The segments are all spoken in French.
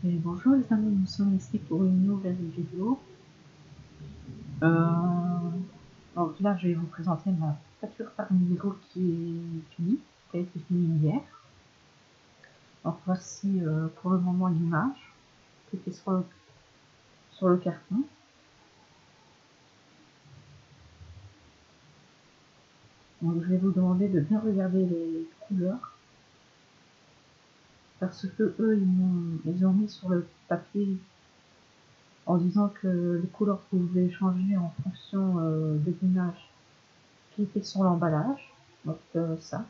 Et bonjour les amis, nous sommes ici pour une nouvelle vidéo. Donc là, je vais vous présenter ma peinture par numéro qui est finie, qui a été finie hier. Donc voici pour le moment l'image qui était sur le carton. Donc je vais vous demander de bien regarder les couleurs parce que eux ils ont mis sur le papier en disant que les couleurs pouvaient changer en fonction de l'image qui était sur l'emballage. Donc ça.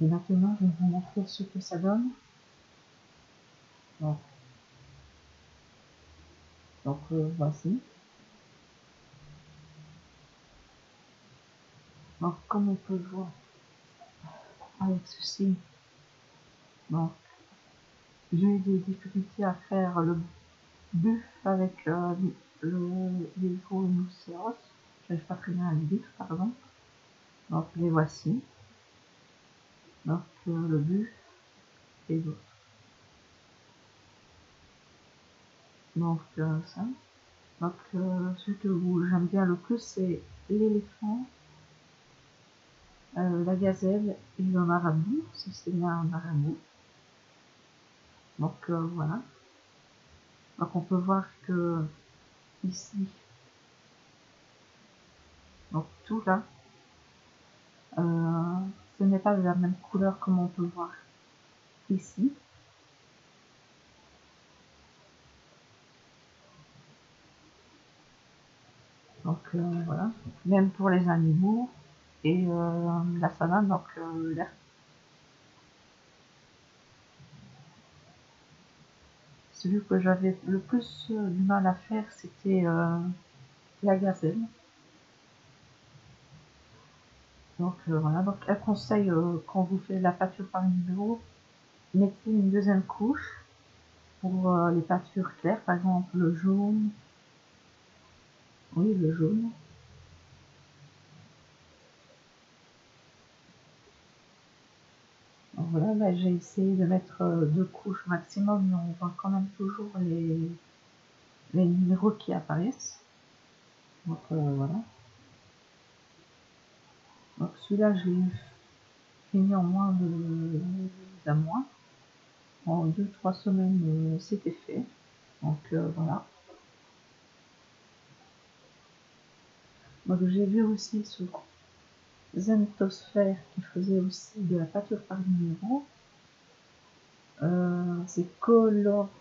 Et maintenant, je vais vous montrer ce que ça donne. Donc voici. Donc comme on peut le voir avec ceci, donc j'ai eu des difficultés à faire le buff avec les gros rhinocéros. J'arrive pas très bien à le buff, pardon. Donc les voici. Donc le buff et l'autre. Donc ça. Donc ce que j'aime bien le plus, c'est l'éléphant, la gazelle et le marabout, si c'est bien un marabout. Donc voilà. Donc on peut voir que ici, donc tout là, ce n'est pas de la même couleur comme on peut voir ici. Donc voilà, même pour les animaux et la savane, donc l'air. Celui que j'avais le plus du mal à faire, c'était la gazelle. Donc voilà, donc elle conseille quand vous faites la peinture par numéro, mettez une deuxième couche pour les peintures claires, par exemple le jaune. Oui, le jaune. Donc voilà, là j'ai essayé de mettre 2 couches maximum, mais on voit quand même toujours les numéros qui apparaissent. Donc voilà. Donc celui-là, je l'ai fini en moins d'un mois. En 2-3 semaines, c'était fait. Donc voilà. Donc j'ai vu aussi sur Zentosphère qui faisait aussi de la peinture par numéro. C'est Colorizic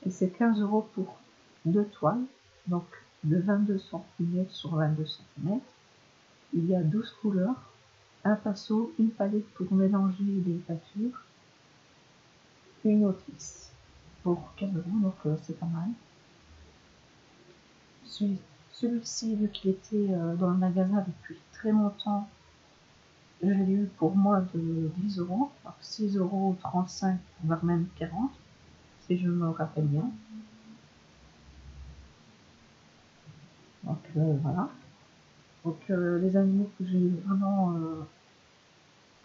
et c'est 15 € pour 2 toiles, donc de 22 cm sur 22 cm. Il y a 12 couleurs, un pinceau, une palette pour mélanger les peintures, une autrice pour 15 €, donc c'est pas mal. Celui-ci, vu qu'il était dans le magasin depuis très longtemps, je l'ai eu pour moins de 10 €, 6,35 €, voire même 40 €, si je me rappelle bien. Donc voilà. Donc les animaux que j'ai vraiment,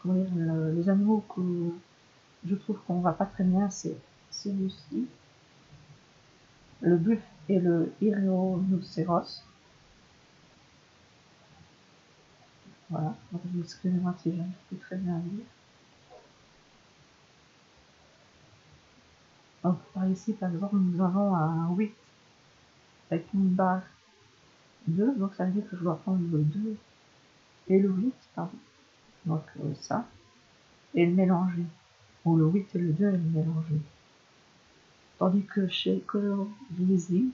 comment dire, les animaux que je trouve qu'on va pas très bien, c'est celui-ci, le buff et le rhinocéros. Voilà, donc excusez-moi si j'arrive plus très bien à lire. Donc par ici, par exemple, nous avons un 8 avec une barre 2, donc ça veut dire que je dois prendre le 2 et le 8, pardon. Donc ça, et le mélanger. Ou le 8 et le 2 et le mélanger. Tandis que chez Color Gleasing,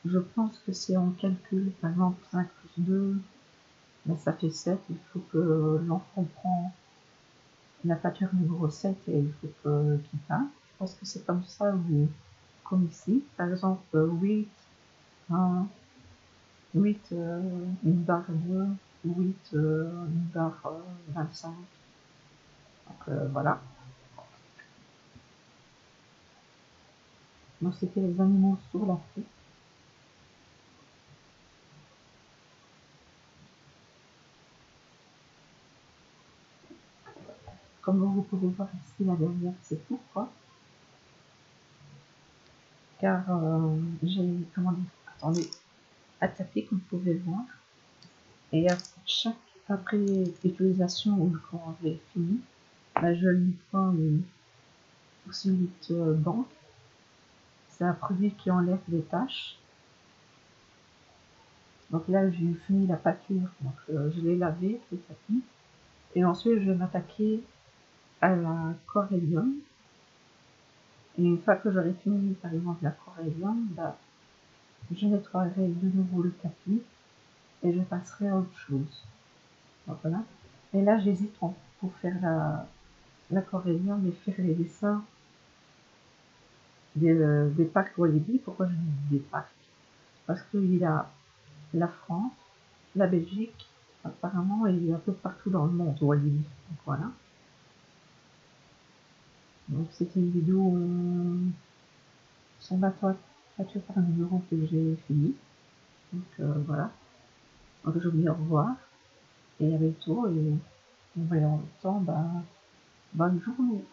je pense que c'est en calcul, par exemple 5 plus 2, mais ça fait 7, il faut que l'enfant prend la peinture numéro 7 et il faut qu'il peint. Je pense que c'est comme ça, ou comme ici, par exemple 8, 1, 8, une barre 2, 8, une barre 25. Donc voilà. Donc c'était les animaux sur la feuille. comme vous pouvez voir ici, la dernière, c'est tout quoi. Car j'ai, comment dire, attendez, attaqué comme vous pouvez voir. Et après utilisation ou quand j'ai fini, bah, je le nettoie aussi vite banque. C'est un produit qui enlève les taches. Donc là, j'ai fini la pâture, donc je l'ai lavé, le tapis. Et ensuite, je vais m'attaquer à la corélium. Et une fois que j'aurai fini, par exemple, la corélium, bah, je nettoierai de nouveau le tapis et je passerai à autre chose. Donc voilà. Et là, j'hésite pour faire la corélium et faire les dessins des parcs Walibi. Pourquoi je dis des parcs? Parce qu'il y a la France, la Belgique, apparemment, et il y a un peu partout dans le monde Walibi. Donc voilà. Donc c'était une vidéo sur ma toiture par un numéro que j'ai fini. Donc voilà. Donc je vous dis au revoir et à bientôt et en voyant le temps, bah, bonne journée.